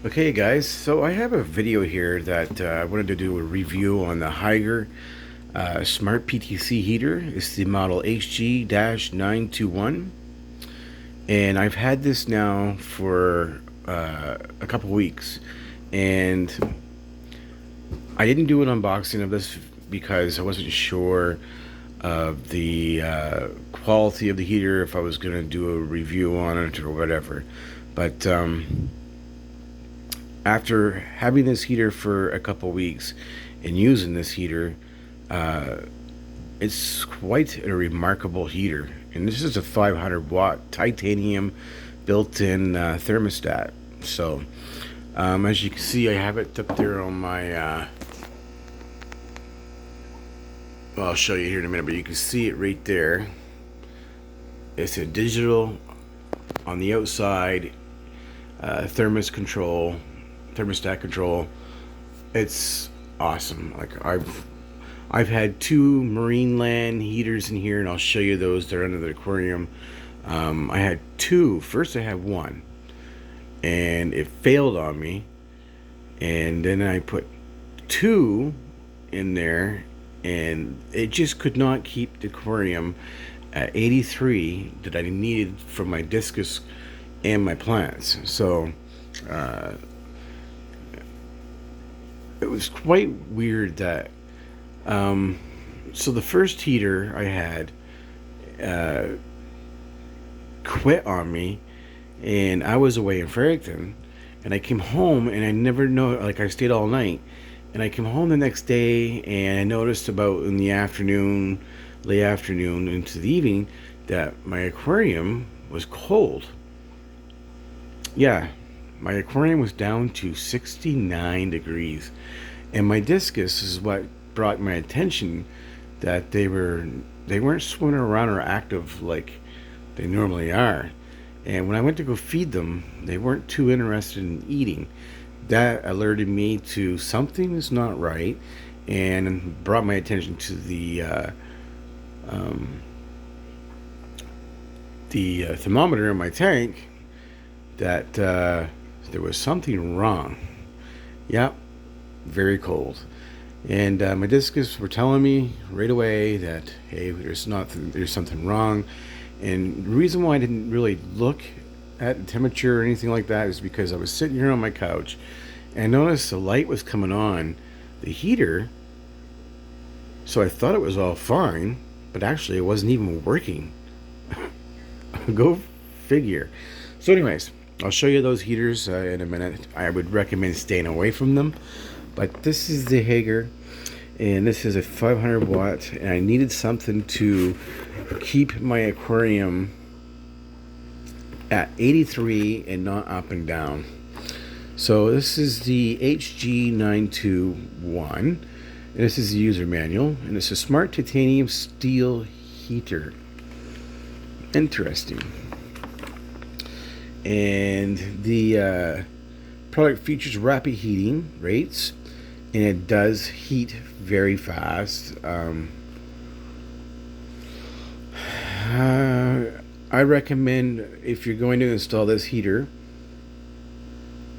Okay guys, so I have a video here that I wanted to do a review on the Hygger Smart PTC heater. It's the model HG-921, and I've had this now for a couple weeks, and I didn't do an unboxing of this because I wasn't sure of the quality of the heater, if I was going to do a review on it or whatever. But after having this heater for a couple weeks and using this heater, uh, it's quite a remarkable heater. And this is a 500 watt titanium built-in thermostat. So as you can see, I have it up there on my well, I'll show you here in a minute, but you can see it right there. It's a digital on the outside, thermostat control. It's awesome. Like I've had two marine land heaters in here, and I'll show you those. They're under the aquarium. I had two. First I had one, and it failed on me, and then I put two in there, and it just could not keep the aquarium at 83 that I needed for my discus and my plants. So it was quite weird that so the first heater I had quit on me, and I was away in Fredericton, and I came home, and I never know, like, I stayed all night, and I came home the next day, and I noticed about in the afternoon, late afternoon into the evening, that my aquarium was cold. Yeah, my aquarium was down to 69 degrees, and my discus is what brought my attention, that they weren't swimming around or active like they normally are. And when I went to go feed them, they weren't too interested in eating. That alerted me to something is not right, and brought my attention to the thermometer in my tank, that there was something wrong. Yep, very cold. And my discus were telling me right away that, hey, there's something wrong. And the reason why I didn't really look at the temperature or anything like that is because I was sitting here on my couch, and I noticed the light was coming on the heater. So I thought it was all fine, but actually it wasn't even working. Go figure. So anyways, I'll show you those heaters in a minute. I would recommend staying away from them. But this is the Hygger, and this is a 500 watt, and I needed something to keep my aquarium at 83 and not up and down. So this is the HG921, and this is the user manual, and it's a smart titanium steel heater. Interesting. And the product features rapid heating rates, and it does heat very fast. I recommend, if you're going to install this heater,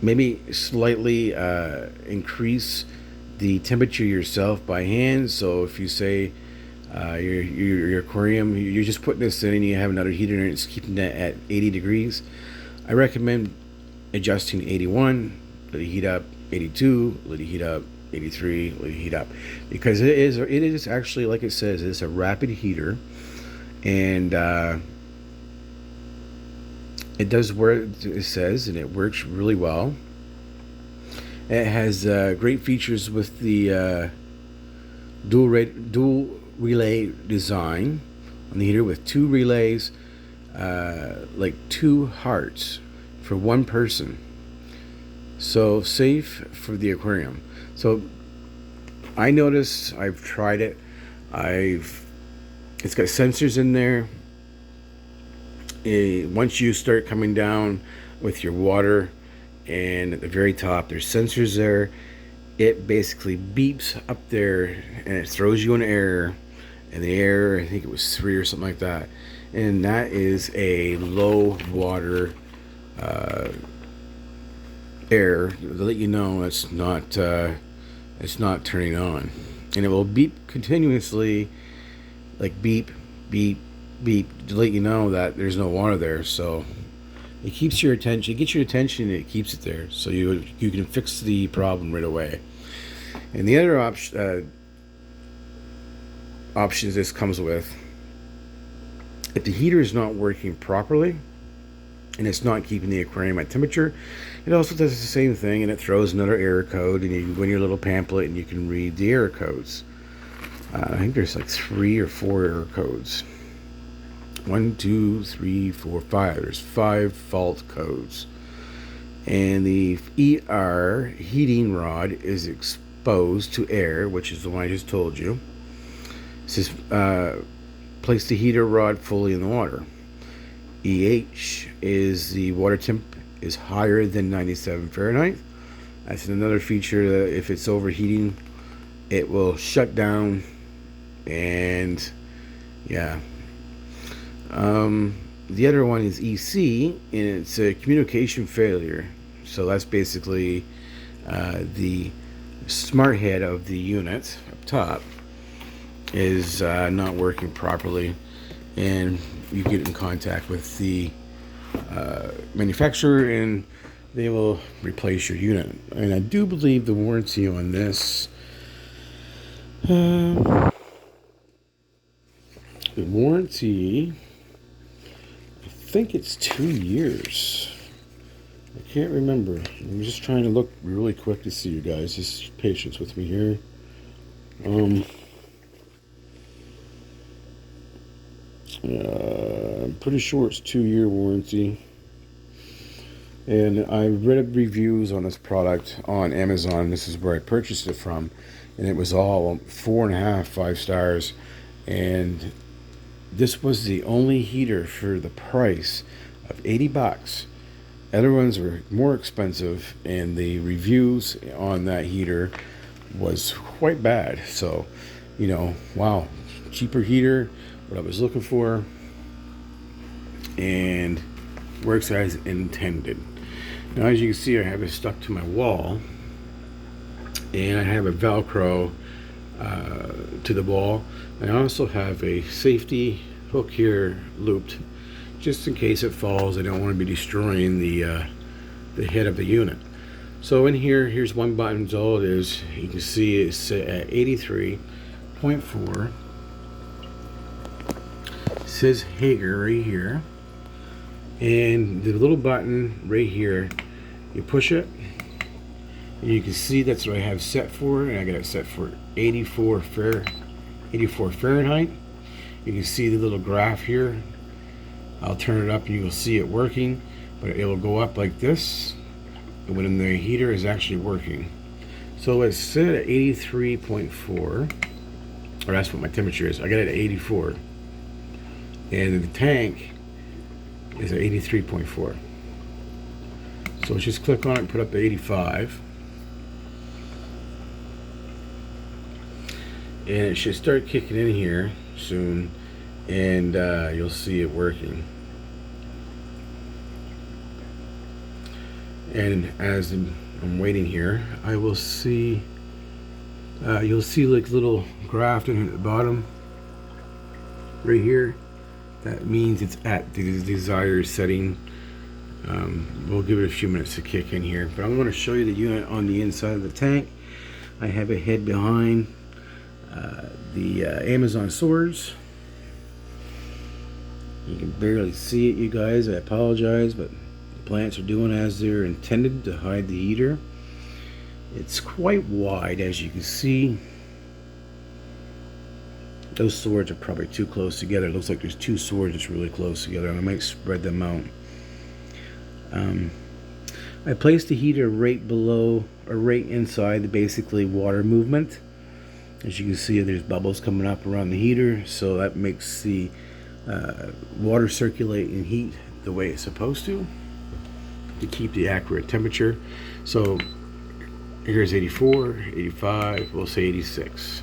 maybe slightly increase the temperature yourself by hand. So if you say your aquarium, you're just putting this in and you have another heater and it's keeping that at 80 degrees, I recommend adjusting 81, let it heat up, 82, let it heat up, 83, let it heat up, because it is actually, like it says, it's a rapid heater, and it does what it says, and it works really well. It has great features with the dual relay design on the heater, with two relays, like two hearts for one person. So safe for the aquarium. So I noticed, I've tried it, it's got sensors in there. Once you start coming down with your water, and at the very top there's sensors there, it basically beeps up there and it throws you an error, and the error, I think it was 3 or something like that, and that is a low water air to let you know it's not turning on, and it will beep continuously, like beep, beep, beep, to let you know that there's no water there. So it keeps your attention, it gets your attention, and it keeps it there, so you can fix the problem right away. And the other options this comes with, if the heater is not working properly and it's not keeping the aquarium at temperature, it also does the same thing, and it throws another error code, and you can go in your little pamphlet and you can read the error codes. I think there's like 3 or 4 error codes. 1, 2, 3, 4, 5. There's 5 fault codes. And the ER heating rod is exposed to air, which is the one I just told you. It says place the heater rod fully in the water. EH is the water temp is higher than 97 Fahrenheit. That's another feature that if it's overheating, it will shut down. And yeah. The other one is EC, and it's a communication failure. So that's basically the smart head of the unit up top is not working properly, and you get in contact with the manufacturer and they will replace your unit. And I do believe the warranty on this, the warranty, I think it's 2 years. I can't remember. I'm just trying to look really quick to see, you guys. Just patience with me here. I'm pretty sure it's 2-year warranty. And I read reviews on this product on Amazon. This is where I purchased it from, and it was all 4.5, 5 stars. And this was the only heater for the price of $80. Other ones were more expensive, and the reviews on that heater was quite bad. So, you know, wow, cheaper heater, what I was looking for, and works as intended. Now, as you can see, I have it stuck to my wall, and I have a Velcro to the wall. I also have a safety hook here looped, just in case it falls. I don't want to be destroying the head of the unit. So in here, here's one button. That's all it is. You can see it's at 83.4. It says Hygger right here, and the little button right here, you push it, and you can see that's what I have set for, and I got it set for 84 Fahrenheit. You can see the little graph here. I'll turn it up and you will see it working, but it will go up like this when the heater is actually working. So it's set at 83.4, or that's what my temperature is. I got it at 84, and the tank is at 83.4. So let's just click on it and put up to 85, and it should start kicking in here soon, and you'll see it working. And as I'm waiting here, I will see you'll see like little graph in at the bottom right here. That means it's at the desired setting. We'll give it a few minutes to kick in here, but I'm going to show you the unit on the inside of the tank. I have a head behind the Amazon swords. You can barely see it, you guys. I apologize, but the plants are doing as they're intended to hide the heater. It's quite wide, as you can see. Those swords are probably too close together. It looks like there's 2 swords that's really close together, and I might spread them out. I placed the heater right below, or right inside the basically water movement. As you can see, there's bubbles coming up around the heater, so that makes the water circulate and heat the way it's supposed to keep the accurate temperature. So here's 84, 85, we'll say 86.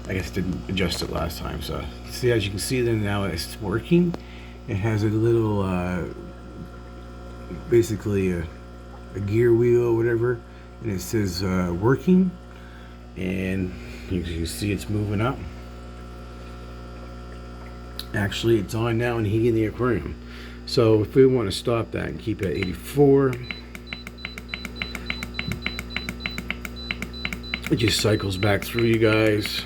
I guess I didn't adjust it last time. So see, as you can see, then now it's working. It has a little basically a a gear wheel, whatever, and it says working, and you can see it's moving up. Actually, it's on now and heating the aquarium. So if we want to stop that and keep it at 84, it just cycles back through, you guys.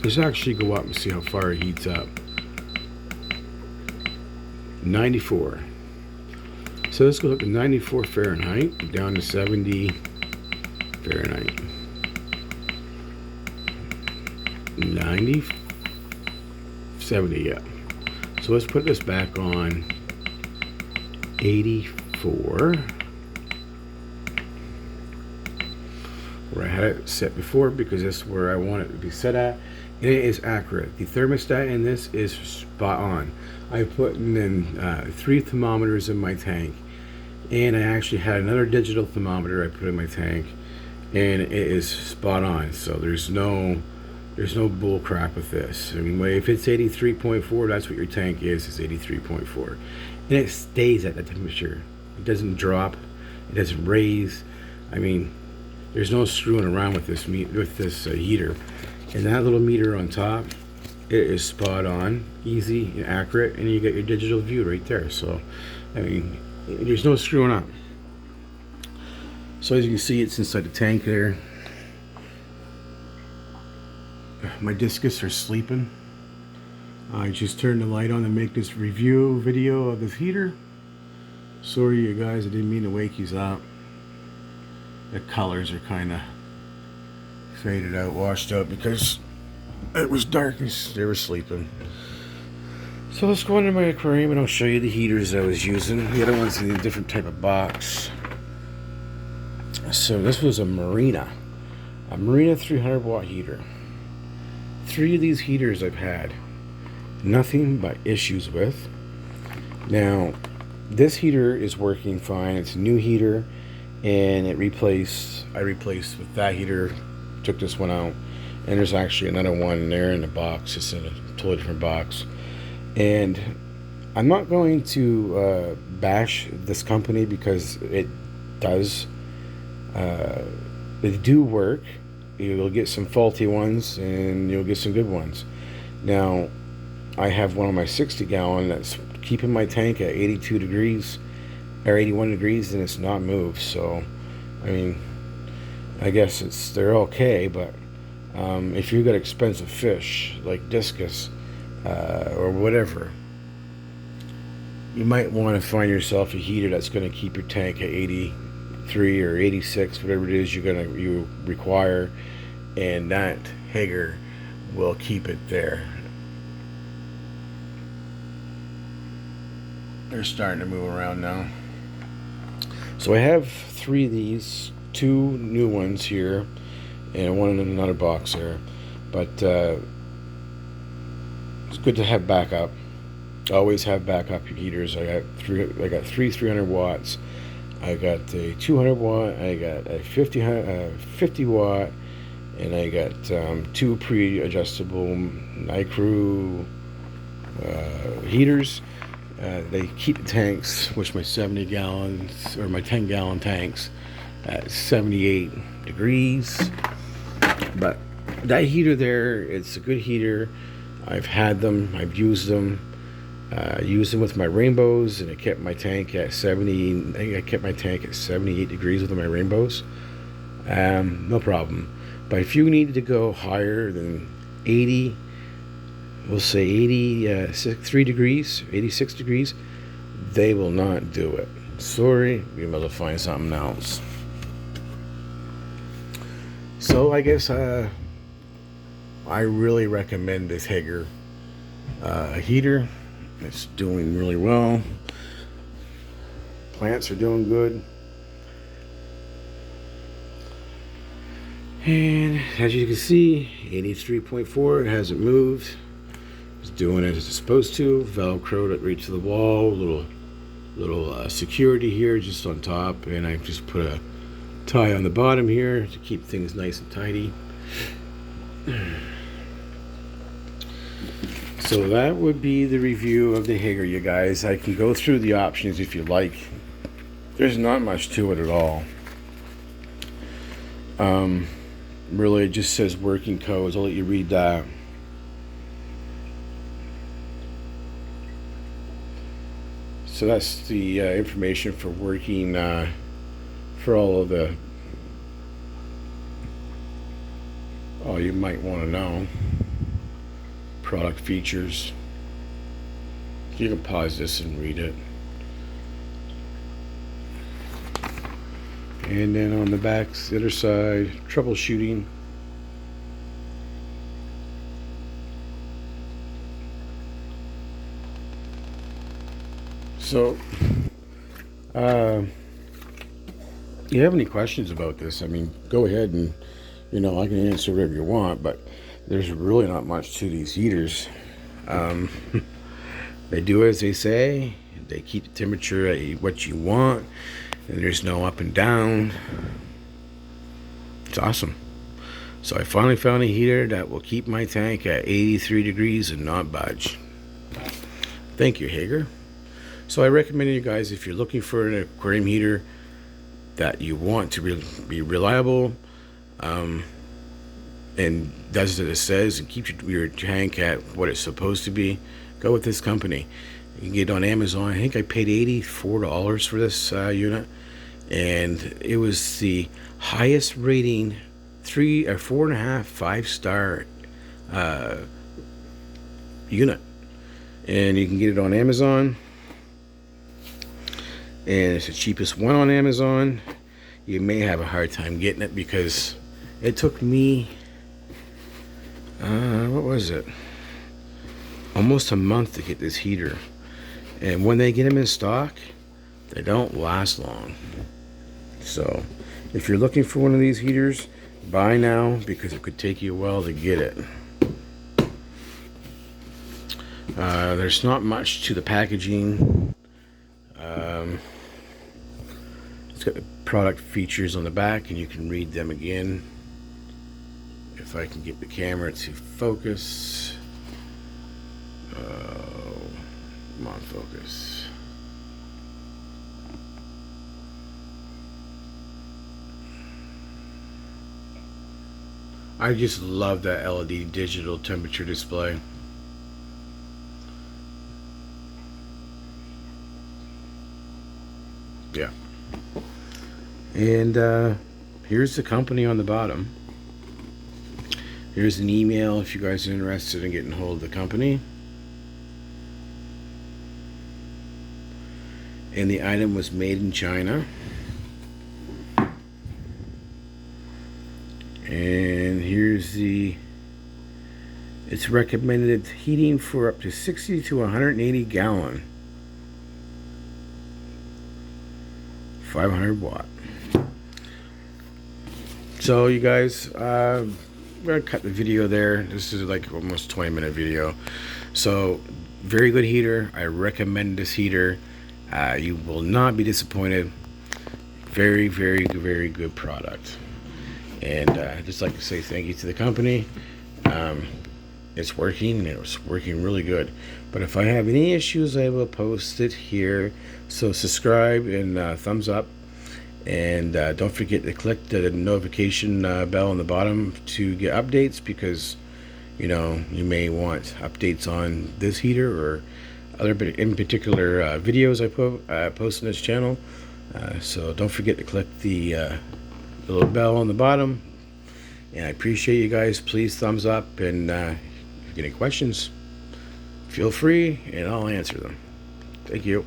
Let's actually go up and see how far it heats up. 94. So let's go up to 94 Fahrenheit, down to 70 Fahrenheit. 90, 70, yeah. So let's put this back on 84. Where I had it set before, because that's where I want it to be set at. And it is accurate. The thermostat in this is spot on. I put in 3 thermometers in my tank, and I actually had another digital thermometer I put in my tank, and it is spot on. So there's no bull crap with this. I mean, if it's 83.4, that's what your tank is. It's 83.4, and it stays at that temperature. It doesn't drop. It doesn't raise. I mean, there's no screwing around with this heater. And that little meter on top, it is spot on, easy and accurate, and you get your digital view right there. So, I mean, there's no screwing up. So as you can see, it's inside the tank there. My discus are sleeping. I just turned the light on to make this review video of this heater. Sorry you guys, I didn't mean to wake you up. The colors are kind of faded out, washed out, because it was dark and they were sleeping. So let's go into my aquarium and I'll show you the heaters I was using. The other one's in a different type of box. So this was a Marina 300-watt heater. 3 of these heaters I've had nothing but issues with. Now this heater is working fine. It's a new heater, and I replaced with that heater, took this one out, and there's actually another one in there in the box. It's in a totally different box. And I'm not going to bash this company, because it does they do work. You'll get some faulty ones and you'll get some good ones. Now I have one on my 60-gallon that's keeping my tank at 82 degrees or 81 degrees, and it's not moved. So I mean, I guess they're okay, but if you've got expensive fish like discus or whatever, you might want to find yourself a heater that's going to keep your tank at 83 or 86, whatever it is you require, and that Hygger will keep it there. They're starting to move around now. So I have 3 of these, 2 new ones here, and one in another box there. But it's good to have backup. Always have backup heaters. I got 3 300 watts. I got a 200 watt. I got a 50 watt, and I got 2 pre-adjustable NICRU heaters. They keep the tanks, which my 70 gallons or my 10-gallon tanks, at 78 degrees. But that heater there, it's a good heater. I've had them, I've used them. Used them with my rainbows, and it kept my tank at 70. I think I kept my tank at 78 degrees with my rainbows. No problem. But if you needed to go higher than 80, we'll say 83 degrees, 86 degrees, they will not do it. Sorry, you're going to find something else. So I guess I really recommend this Hygger heater. It's doing really well. Plants are doing good. And as you can see, 83.4, it hasn't moved. It's doing as it's supposed to. Velcroed it right to the wall. Little security here just on top, and I just put a tie on the bottom here to keep things nice and tidy. So that would be the review of the Hygger, you guys. I can go through the options if you like. There's not much to it at all. Really, it just says working codes. I'll let you read that. So that's the information for working for all of the you might want to know. Product features. You can pause this and read it. And then on the back, the other side, troubleshooting. So, you have any questions about this? I mean, go ahead and, I can answer whatever you want, but there's really not much to these heaters. They do as they say. They keep the temperature at what you want, and there's no up and down. It's awesome. So I finally found a heater that will keep my tank at 83 degrees and not budge. Thank you, Hygger. So I recommend you guys, if you're looking for an aquarium heater that you want to be reliable and does as it says and keep your tank at what it's supposed to be, go with this company. You can get it on Amazon. I think I paid $84 for this unit, and it was the highest rating 3 or 4.5 5-star unit, and you can get it on Amazon, and it's the cheapest one on Amazon. You may have a hard time getting it because it took me what was it, almost a month to get this heater, and when they get them in stock, they don't last long. So if you're looking for one of these heaters, buy now, because it could take you a while to get it. There's not much to the packaging. It's got the product features on the back, and you can read them again. If I can get the camera to focus. Come on, focus. I just love that LED digital temperature display. Yeah. And here's the company on the bottom. Here's an email if you guys are interested in getting hold of the company. And the item was made in China. And here's it's recommended heating for up to 60 to 180 gallon. 500 watt. So you guys, I'm gonna cut the video there. This is like almost 20-minute video. So very good heater. I recommend this heater. You will not be disappointed. Very, very, very good product. And I'd just like to say thank you to the company. It's working, and it's working really good. But if I have any issues, I will post it here. So subscribe and thumbs up. And don't forget to click the notification bell on the bottom to get updates, because you may want updates on this heater or other, in particular videos I post on this channel. So don't forget to click the little bell on the bottom. And I appreciate you guys. Please thumbs up, and if you get any questions, feel free and I'll answer them. Thank you.